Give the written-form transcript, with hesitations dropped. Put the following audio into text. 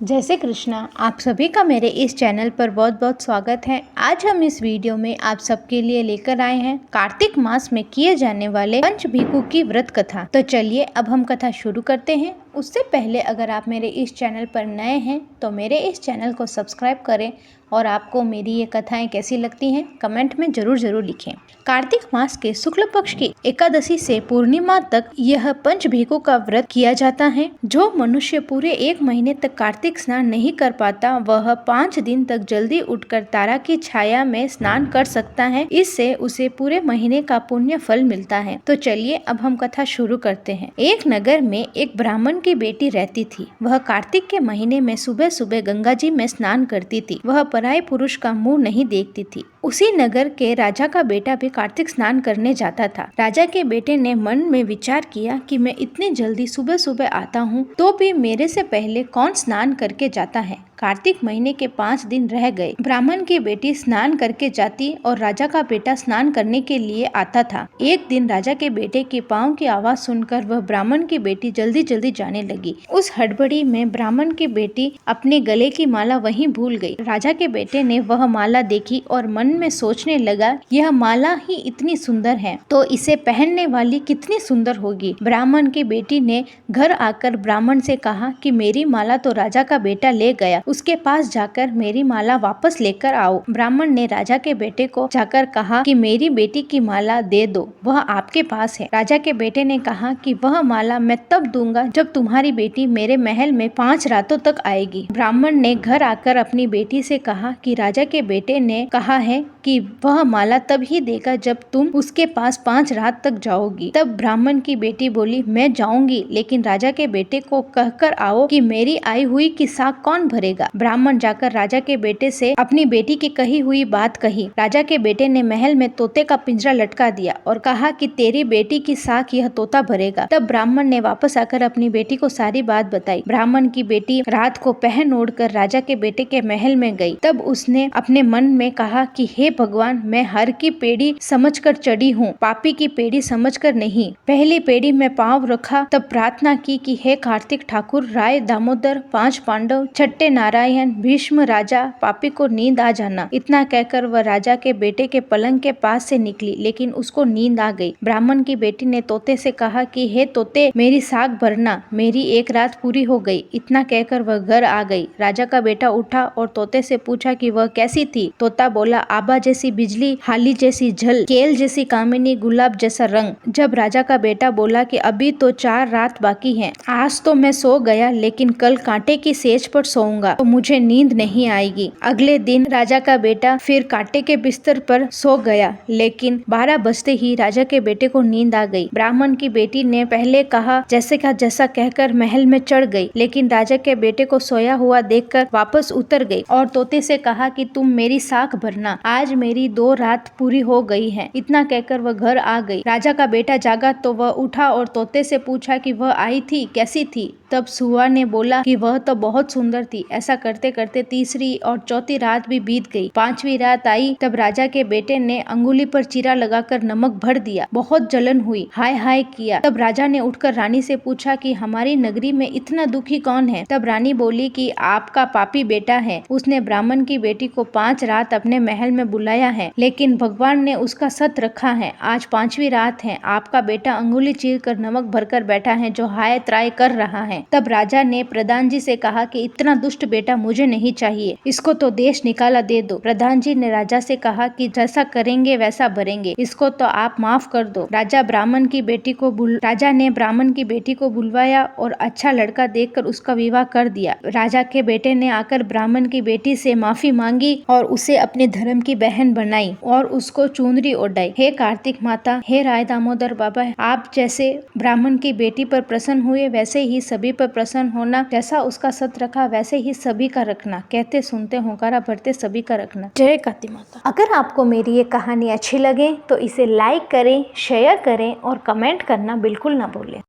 जय श्री कृष्णा। आप सभी का मेरे इस चैनल पर बहुत बहुत स्वागत है। आज हम इस वीडियो में आप सबके लिए लेकर आए हैं कार्तिक मास में किए जाने वाले पंच भिखु की व्रत कथा। तो चलिए अब हम कथा शुरू करते हैं। उससे पहले अगर आप मेरे इस चैनल पर नए हैं तो मेरे इस चैनल को सब्सक्राइब करें और आपको मेरी ये कथाएं कैसी लगती हैं कमेंट में जरूर लिखें। कार्तिक मास के शुक्ल पक्ष की एकादशी से पूर्णिमा तक यह पंच भिखु का व्रत किया जाता है। जो मनुष्य पूरे 1 महीने तक कार्तिक स्नान नहीं कर पाता वह 5 दिन तक जल्दी उठकर तारा की छाया में स्नान कर सकता है। इससे उसे पूरे महीने का पुण्य फल मिलता है। तो चलिए अब हम कथा शुरू करते हैं। एक नगर में एक ब्राह्मण की बेटी रहती थी। वह कार्तिक के महीने में सुबह सुबह गंगा जी में स्नान करती थी। वह पराये पुरुष का मुंह नहीं देखती थी। उसी नगर के राजा का बेटा भी कार्तिक स्नान करने जाता था। राजा के बेटे ने मन में विचार किया कि मैं इतनी जल्दी सुबह सुबह आता हूँ तो भी मेरे से पहले कौन स्नान करके जाता है। कार्तिक महीने के 5 दिन रह गए। ब्राह्मण की बेटी स्नान करके जाती और राजा का बेटा स्नान करने के लिए आता था। एक दिन राजा के बेटे के पाँव की आवाज सुनकर वह ब्राह्मण की बेटी जल्दी जल्दी जाने लगी। उस हड़बड़ी में ब्राह्मण की बेटी अपने गले की माला वहीं भूल गई। राजा के बेटे ने वह माला देखी और मन में सोचने लगा, यह माला ही इतनी सुंदर है तो इसे पहनने वाली कितनी सुंदर होगी। ब्राह्मण की बेटी ने घर आकर ब्राह्मण से कहा कि मेरी माला तो राजा का बेटा ले गया, उसके पास जाकर मेरी माला वापस लेकर आओ। ब्राह्मण ने राजा के बेटे को जाकर कहा कि मेरी बेटी की माला दे दो, वह आपके पास है। राजा के बेटे ने कहा कि वह माला मैं तब दूंगा जब तुम्हारी बेटी मेरे महल में 5 रातों तक आएगी। ब्राह्मण ने घर आकर अपनी बेटी से कहा कि राजा के बेटे ने कहा है कि वह माला तब ही देगा जब तुम उसके पास 5 रात तक जाओगी। तब ब्राह्मण की बेटी बोली, मैं जाऊंगी लेकिन राजा के बेटे को कहकर आओ कि मेरी आई हुई की साख कौन भरेगा। ब्राह्मण जाकर राजा के बेटे से अपनी बेटी की कही हुई बात कही। राजा के बेटे ने महल में तोते का पिंजरा लटका दिया और कहा कि तेरी बेटी की साख यह तोता भरेगा। तब ब्राह्मण ने वापस आकर अपनी बेटी को सारी बात बताई। ब्राह्मण की बेटी रात को पहन ओढ़कर राजा के बेटे के महल में गई। तब उसने अपने मन में कहा कि हे भगवान, मैं हर की पेड़ी समझकर चढ़ी हूँ, पापी की पेड़ी समझकर नहीं। पहली पेड़ी में पांव रखा तब प्रार्थना की कि हे कार्तिक ठाकुर, राय दामोदर, 5 पांडव, छठे नारायण, भीष्म राजा, पापी को नींद आ जाना। इतना कहकर वह राजा के बेटे के पलंग के पास से निकली लेकिन उसको नींद आ गई। ब्राह्मण की बेटी ने तोते से कहा कि हे तोते, मेरी साख भरना, मेरी 1 रात पूरी हो गई। इतना कहकर वह घर आ गई। राजा का बेटा उठा और तोते से पूछा कि वह कैसी थी। तोता बोला, आबा जैसी बिजली, हाली जैसी झल, केल जैसी कामिनी, गुलाब जैसा रंग। जब राजा का बेटा बोला कि अभी तो 4 रात बाकी हैं, आज तो मैं सो गया लेकिन कल कांटे की सेज पर सोऊंगा तो मुझे नींद नहीं आएगी। अगले दिन राजा का बेटा फिर कांटे के बिस्तर पर सो गया लेकिन 12 बजते ही राजा के बेटे को नींद आ गई। ब्राह्मण की बेटी ने पहले कहा जैसे का जैसा कहकर महल में चढ़ गई लेकिन राजा के बेटे को सोया हुआ देखकर वापस उतर गई और तोते से कहा कि तुम मेरी साख भरना, आज मेरी 2 रात पूरी हो गई है। इतना कहकर वह घर आ गई। राजा का बेटा जागा तो वह उठा और तोते से पूछा कि वह आई थी, कैसी थी। तब सुआ ने बोला कि वह तो बहुत सुंदर थी। ऐसा करते करते तीसरी और चौथी रात भी बीत गई। 5वीं रात आई तब राजा के बेटे ने अंगुली पर चीरा लगाकर नमक भर दिया। बहुत जलन हुई, हाय हाय किया। तब राजा ने उठकर रानी से पूछा कि हमारी नगरी में इतना दुखी कौन है। तब रानी बोली कि आपका पापी बेटा है। उसने ब्राह्मण की बेटी को 5 रात अपने महल में बुलाया है लेकिन भगवान ने उसका सत रखा है। आज 5वीं रात है। आपका बेटा अंगुली चीर कर नमक भरकर बैठा है जो हाय त्राय कर रहा है। तब राजा ने प्रधान जी से कहा कि इतना दुष्ट बेटा मुझे नहीं चाहिए, इसको तो देश निकाला दे दो। प्रधान जी ने राजा से कहा कि जैसा करेंगे वैसा भरेंगे, इसको तो आप माफ कर दो। राजा ने ब्राह्मण की बेटी को बुलवाया और अच्छा लड़का देखकर उसका विवाह कर दिया। राजा के बेटे ने आकर ब्राह्मण की बेटी से माफी मांगी और उसे अपने धर्म की बहन बनाई और उसको चुनरी ओढ़ाई। हे कार्तिक माता, हे राय दामोदर बाबा, आप जैसे ब्राह्मण की बेटी पर प्रसन्न हुए वैसे ही सभी पर प्रसन्न होना। जैसा उसका सत रखा वैसे ही सभी का रखना। कहते सुनते होकारा भरते सभी का रखना। जय काती माता। अगर आपको मेरी ये कहानी अच्छी लगे तो इसे लाइक करें, शेयर करें और कमेंट करना बिल्कुल ना भूलें।